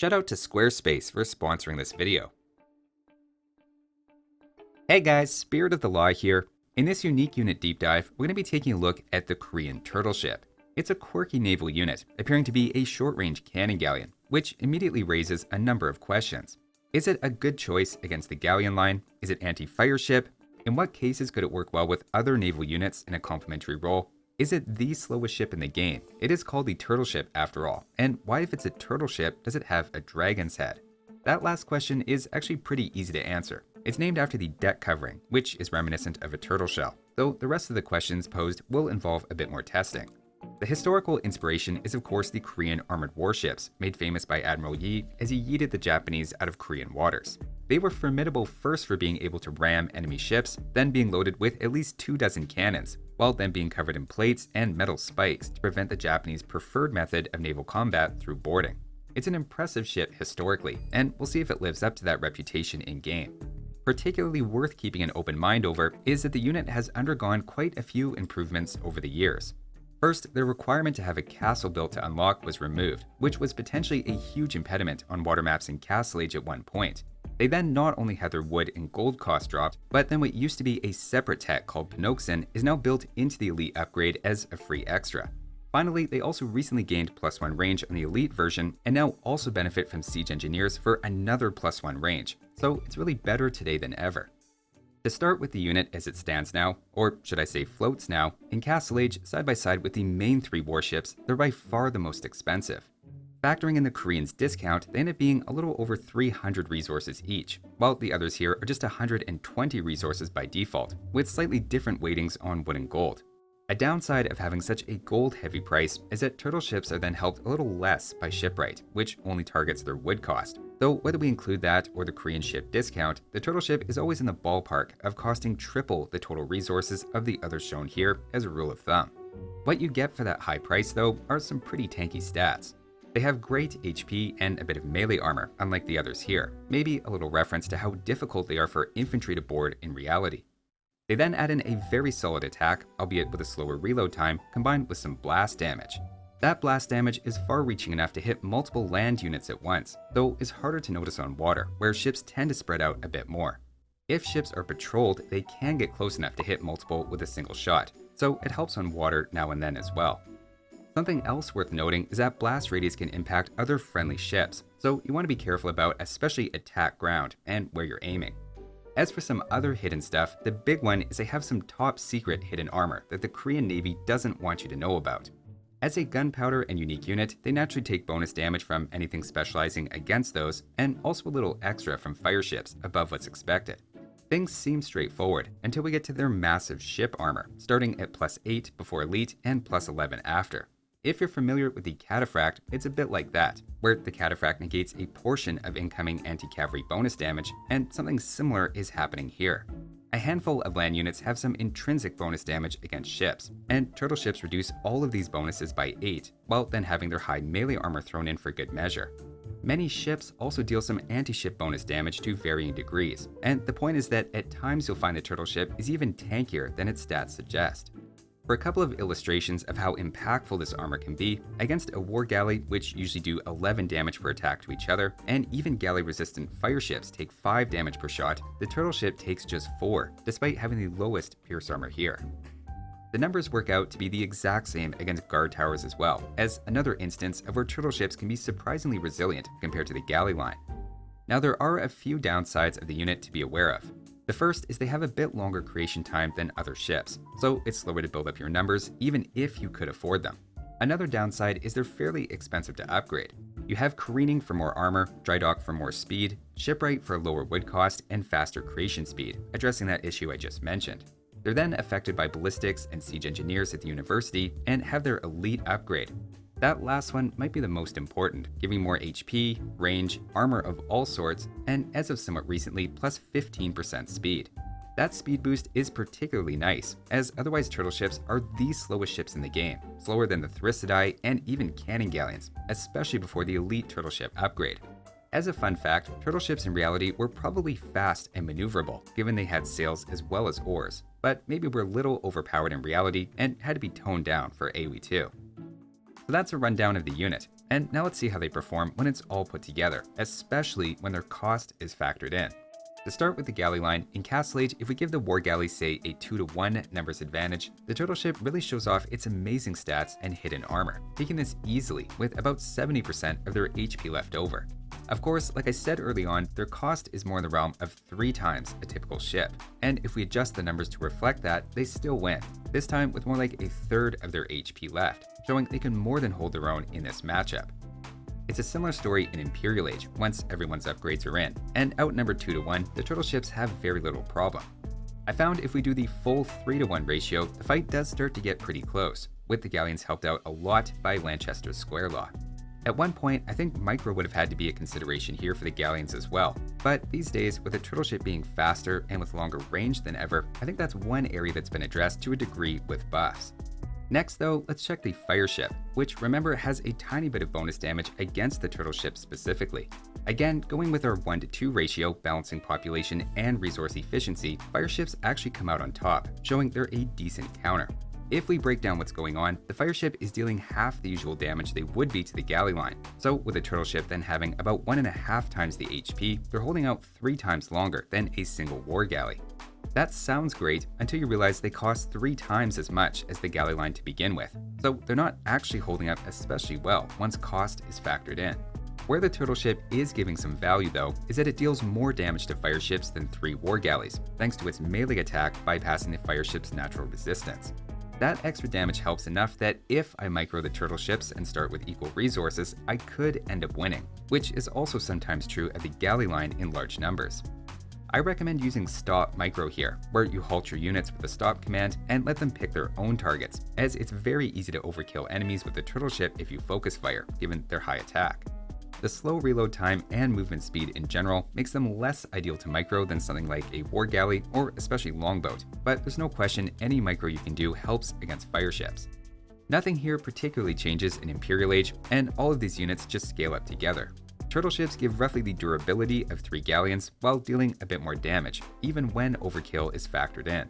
Shout out to Squarespace for sponsoring this video. Hey guys, Spirit of the Law here. In this unique unit deep dive, we're going to be taking a look at the Korean Turtle Ship. It's a quirky naval unit, appearing to be a short-range cannon galleon, which immediately raises a number of questions. Is it a good choice against the galleon line? Is it anti-fire ship? In what cases could it work well with other naval units in a complementary role? Is it the slowest ship in the game? It is called the Turtle Ship after all, and why, if it's a turtle ship, does it have a dragon's head? That last question is actually pretty easy to answer. It's named after the deck covering, which is reminiscent of a turtle shell, though the rest of the questions posed will involve a bit more testing. The historical inspiration is of course the Korean armored warships, made famous by Admiral Yi as he yeeted the Japanese out of Korean waters. They were formidable first for being able to ram enemy ships, then being loaded with at least 24 cannons, while then being covered in plates and metal spikes to prevent the Japanese preferred method of naval combat through boarding. It's an impressive ship historically, and we'll see if it lives up to that reputation in-game. Particularly worth keeping an open mind over is that the unit has undergone quite a few improvements over the years. First, the requirement to have a castle built to unlock was removed, which was potentially a huge impediment on water maps in Castle Age at one point. They then not only had their wood and gold costs dropped, but then what used to be a separate tech called Pinoxen is now built into the Elite upgrade as a free extra. Finally, they also recently gained +1 range on the Elite version and now also benefit from Siege Engineers for another +1 range, so it's really better today than ever. To start with the unit as it stands now, or should I say floats now, in Castle Age side by side with the main 3 warships, they're by far the most expensive. Factoring in the Koreans' discount, they end up being a little over 300 resources each, while the others here are just 120 resources by default, with slightly different weightings on wood and gold. A downside of having such a gold-heavy price is that turtle ships are then helped a little less by shipwright, which only targets their wood cost. Though whether we include that or the Korean ship discount, the turtle ship is always in the ballpark of costing triple the total resources of the others shown here as a rule of thumb. What you get for that high price though are some pretty tanky stats. They have great HP and a bit of melee armor, unlike the others here, maybe a little reference to how difficult they are for infantry to board in reality. They then add in a very solid attack, albeit with a slower reload time, combined with some blast damage. That blast damage is far-reaching enough to hit multiple land units at once, though is harder to notice on water, where ships tend to spread out a bit more. If ships are patrolled, they can get close enough to hit multiple with a single shot, so it helps on water now and then as well. Something else worth noting is that blast radius can impact other friendly ships, so you want to be careful about especially attack ground and where you're aiming. As for some other hidden stuff, the big one is they have some top secret hidden armor that the Korean Navy doesn't want you to know about. As a gunpowder and unique unit, they naturally take bonus damage from anything specializing against those, and also a little extra from fire ships above what's expected. Things seem straightforward until we get to their massive ship armor, starting at +8 before Elite and +11 after. If you're familiar with the cataphract, it's a bit like that, where the cataphract negates a portion of incoming anti-cavalry bonus damage, and something similar is happening here. A handful of land units have some intrinsic bonus damage against ships, and turtle ships reduce all of these bonuses by 8, while then having their high melee armor thrown in for good measure. Many ships also deal some anti-ship bonus damage to varying degrees, and the point is that at times you'll find the turtle ship is even tankier than its stats suggest. For a couple of illustrations of how impactful this armor can be, against a war galley, which usually do 11 damage per attack to each other, and even galley-resistant fire ships take 5 damage per shot, the turtle ship takes just 4, despite having the lowest pierce armor here. The numbers work out to be the exact same against guard towers as well, as another instance of where turtle ships can be surprisingly resilient compared to the galley line. Now there are a few downsides of the unit to be aware of. The first is they have a bit longer creation time than other ships, so it's slower to build up your numbers even if you could afford them. Another downside is they're fairly expensive to upgrade. You have careening for more armor, dry dock for more speed, shipwright for lower wood cost, and faster creation speed, addressing that issue I just mentioned. They're then affected by ballistics and siege engineers at the university and have their elite upgrade. That last one might be the most important, giving more HP, range, armor of all sorts, and as of somewhat recently, +15% speed. That speed boost is particularly nice, as otherwise turtle ships are the slowest ships in the game, slower than the Thirisadai and even cannon galleons, especially before the elite turtle ship upgrade. As a fun fact, turtle ships in reality were probably fast and maneuverable, given they had sails as well as oars, but maybe were a little overpowered in reality and had to be toned down for AoE2. So that's a rundown of the unit. And now let's see how they perform when it's all put together, especially when their cost is factored in. To start with the galley line, in Castle Age, if we give the war galley say a 2-to-1 numbers advantage, the turtle ship really shows off its amazing stats and hidden armor, taking this easily with about 70% of their HP left over. Of course, like I said early on, their cost is more in the realm of 3 times a typical ship, and if we adjust the numbers to reflect that, they still win, this time with more like a third of their HP left, showing they can more than hold their own in this matchup. It's a similar story in Imperial Age once everyone's upgrades are in, and outnumbered 2-to-1, the turtle ships have very little problem. I found if we do the full 3-to-1 ratio, the fight does start to get pretty close, with the galleons helped out a lot by Lanchester's square law. At one point, I think micro would have had to be a consideration here for the galleons as well, but these days, with the turtle ship being faster and with longer range than ever, I think that's one area that's been addressed to a degree with buffs. Next though, let's check the fire ship, which remember has a tiny bit of bonus damage against the turtle ship specifically. Again, going with our 1-to-2 ratio, balancing population and resource efficiency, fire ships actually come out on top, showing they're a decent counter. If we break down what's going on, the fire ship is dealing half the usual damage they would be to the galley line. So with the turtle ship then having about 1.5 times the HP, they're holding out 3 times longer than a single war galley. That sounds great until you realize they cost 3 times as much as the galley line to begin with, so they're not actually holding up especially well once cost is factored in. Where the turtle ship is giving some value though, is that it deals more damage to fire ships than 3 war galleys, thanks to its melee attack bypassing the fire ship's natural resistance. That extra damage helps enough that if I micro the turtle ships and start with equal resources, I could end up winning, which is also sometimes true of the galley line in large numbers. I recommend using Stop Micro here, where you halt your units with the stop command and let them pick their own targets, as it's very easy to overkill enemies with the turtle ship if you focus fire, given their high attack. The slow reload time and movement speed in general makes them less ideal to micro than something like a war galley or especially Longboat, but there's no question any micro you can do helps against fire ships. Nothing here particularly changes in Imperial Age, and all of these units just scale up together. Turtle ships give roughly the durability of 3 galleons while dealing a bit more damage, even when overkill is factored in.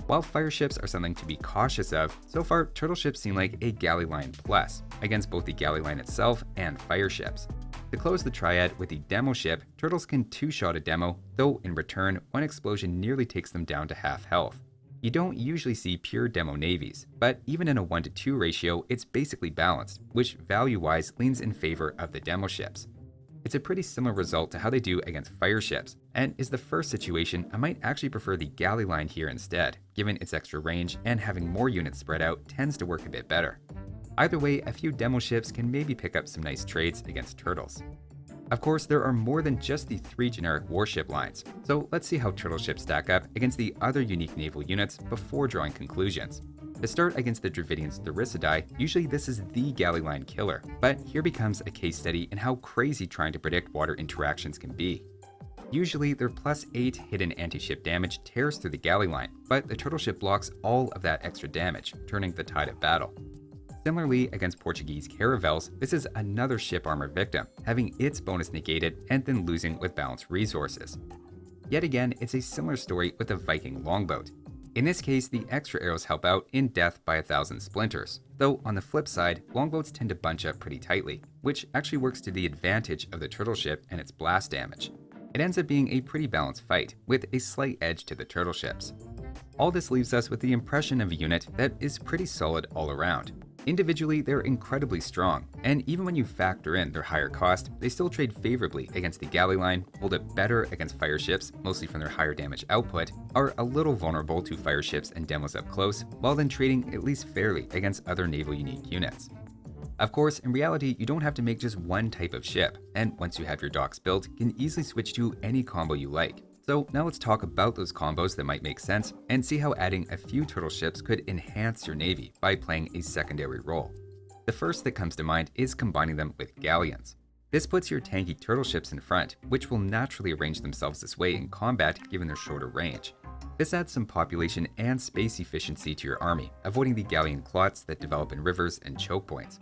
While fire ships are something to be cautious of, so far turtle ships seem like a galley line plus against both the galley line itself and fire ships. To close the triad with the demo ship, turtles can 2-shot a demo, though in return, one explosion nearly takes them down to half health. You don't usually see pure demo navies, but even in a 1-to-2 ratio, it's basically balanced, which value-wise leans in favor of the demo ships. It's a pretty similar result to how they do against fire ships, and is the first situation I might actually prefer the galley line here instead, given its extra range and having more units spread out tends to work a bit better. Either way, a few demo ships can maybe pick up some nice trades against turtles. Of course, there are more than just the 3 generic warship lines, so let's see how turtle ships stack up against the other unique naval units before drawing conclusions. To start against the Dravidian's Thirisadai, usually this is the galley line killer, but here becomes a case study in how crazy trying to predict water interactions can be. Usually their +8 hidden anti-ship damage tears through the galley line, but the turtle ship blocks all of that extra damage, turning the tide of battle. Similarly, against Portuguese Caravels, this is another ship armor victim, having its bonus negated and then losing with balanced resources. Yet again, it's a similar story with the Viking Longboat. In this case, the extra arrows help out in death by 1,000 splinters, though on the flip side, longboats tend to bunch up pretty tightly, which actually works to the advantage of the turtle ship and its blast damage. It ends up being a pretty balanced fight, with a slight edge to the turtle ships. All this leaves us with the impression of a unit that is pretty solid all around. Individually, they're incredibly strong, and even when you factor in their higher cost, they still trade favorably against the galley line, hold up better against fire ships, mostly from their higher damage output, are a little vulnerable to fire ships and demos up close, while then trading at least fairly against other naval unique units. Of course, in reality, you don't have to make just one type of ship, and once you have your docks built, you can easily switch to any combo you like. So now let's talk about those combos that might make sense and see how adding a few turtle ships could enhance your navy by playing a secondary role. The first that comes to mind is combining them with galleons. This puts your tanky turtle ships in front, which will naturally arrange themselves this way in combat given their shorter range. This adds some population and space efficiency to your army, avoiding the galleon clots that develop in rivers and choke points.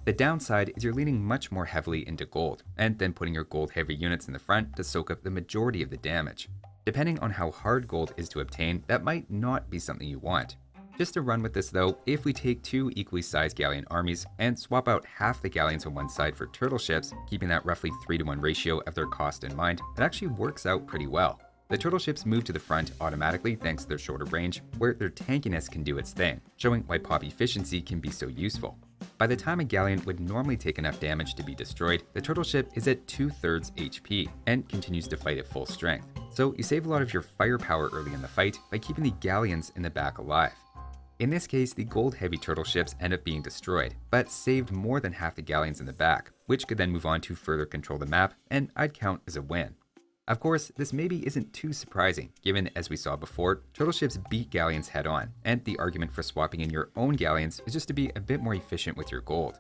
The downside is you're leaning much more heavily into gold, and then putting your gold-heavy units in the front to soak up the majority of the damage. Depending on how hard gold is to obtain, that might not be something you want. Just to run with this though, if we take two equally sized galleon armies and swap out half the galleons on one side for turtle ships, keeping that roughly 3-to-1 ratio of their cost in mind, it actually works out pretty well. The turtle ships move to the front automatically thanks to their shorter range, where their tankiness can do its thing, showing why pop efficiency can be so useful. By the time a galleon would normally take enough damage to be destroyed, the turtle ship is at 2/3 HP and continues to fight at full strength. So you save a lot of your firepower early in the fight by keeping the galleons in the back alive. In this case, the gold-heavy turtle ships end up being destroyed, but saved more than half the galleons in the back, which could then move on to further control the map, and I'd count as a win. Of course, this maybe isn't too surprising, given, as we saw before, turtle ships beat galleons head-on, and the argument for swapping in your own galleons is just to be a bit more efficient with your gold.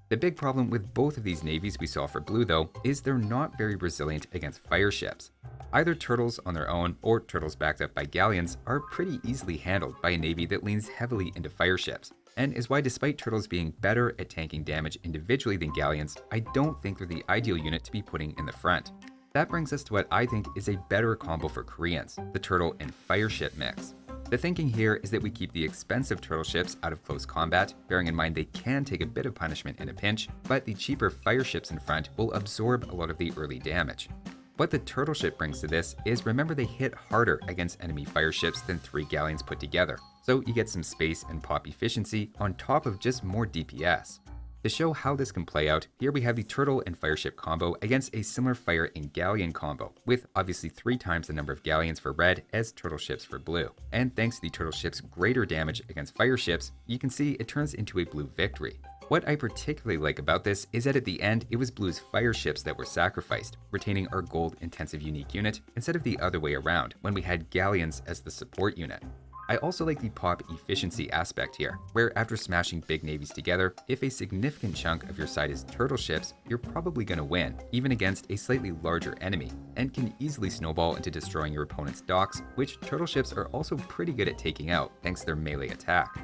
The big problem with both of these navies we saw for blue though, is they're not very resilient against fire ships. Either turtles on their own or turtles backed up by galleons are pretty easily handled by a navy that leans heavily into fire ships, and is why despite turtles being better at tanking damage individually than galleons, I don't think they're the ideal unit to be putting in the front. That brings us to what I think is a better combo for Koreans, the turtle and fire ship mix. The thinking here is that we keep the expensive turtle ships out of close combat, bearing in mind they can take a bit of punishment in a pinch, but the cheaper fire ships in front will absorb a lot of the early damage. What the turtle ship brings to this is, remember, they hit harder against enemy fire ships than 3 galleons put together, so you get some space and pop efficiency on top of just more DPS. To show how this can play out, here we have the turtle and fire ship combo against a similar fire and galleon combo, with obviously 3 times the number of galleons for red as turtle ships for blue. And thanks to the turtle ship's greater damage against fire ships, you can see it turns into a blue victory. What I particularly like about this is that at the end, it was blue's fire ships that were sacrificed, retaining our gold intensive unique unit instead of the other way around when we had galleons as the support unit. I also like the pop efficiency aspect here, where after smashing big navies together, if a significant chunk of your side is turtle ships, you're probably going to win, even against a slightly larger enemy, and can easily snowball into destroying your opponent's docks, which turtle ships are also pretty good at taking out thanks to their melee attack.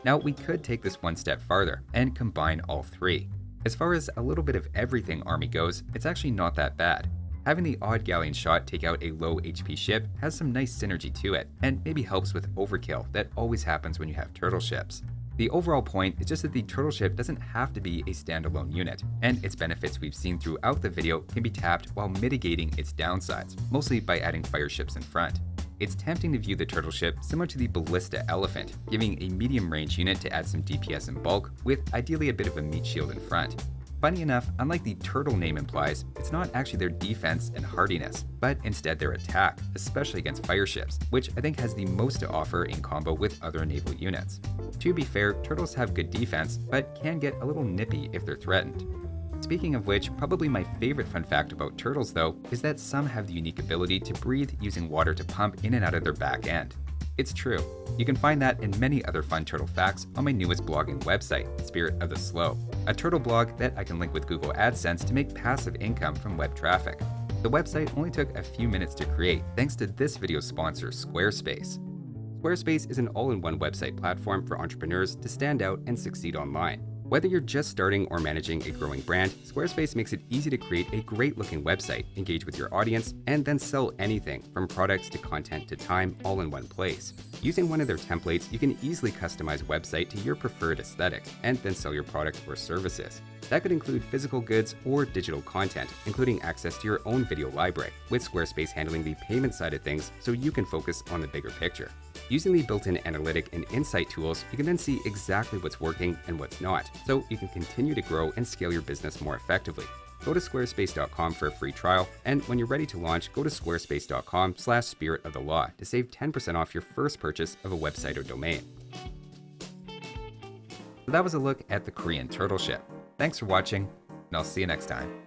Now we could take this one step farther and combine all 3. As far as a little bit of everything army goes, it's actually not that bad. Having the odd galleon shot take out a low HP ship has some nice synergy to it, and maybe helps with overkill that always happens when you have turtle ships. The overall point is just that the turtle ship doesn't have to be a standalone unit, and its benefits we've seen throughout the video can be tapped while mitigating its downsides, mostly by adding fire ships in front. It's tempting to view the turtle ship similar to the ballista elephant, giving a medium range unit to add some DPS in bulk, with ideally a bit of a meat shield in front. Funny enough, unlike the turtle name implies, it's not actually their defense and hardiness, but instead their attack, especially against fire ships, which I think has the most to offer in combo with other naval units. To be fair, turtles have good defense, but can get a little nippy if they're threatened. Speaking of which, probably my favorite fun fact about turtles though, is that some have the unique ability to breathe using water to pump in and out of their back end. It's true. You can find that and many other fun turtle facts on my newest blogging website, Spirit of the Slow, a turtle blog that I can link with Google AdSense to make passive income from web traffic. The website only took a few minutes to create thanks to this video's sponsor, Squarespace. Squarespace is an all-in-one website platform for entrepreneurs to stand out and succeed online. Whether you're just starting or managing a growing brand, Squarespace makes it easy to create a great-looking website, engage with your audience, and then sell anything from products to content to time all in one place. Using one of their templates, you can easily customize a website to your preferred aesthetic, and then sell your product or services. That could include physical goods or digital content, including access to your own video library, with Squarespace handling the payment side of things so you can focus on the bigger picture. Using the built-in analytic and insight tools, you can then see exactly what's working and what's not, so you can continue to grow and scale your business more effectively. Go to squarespace.com for a free trial, and when you're ready to launch, go to squarespace.com/spiritofthelaw to save 10% off your first purchase of a website or domain. So that was a look at the Korean turtle ship. Thanks for watching, and I'll see you next time.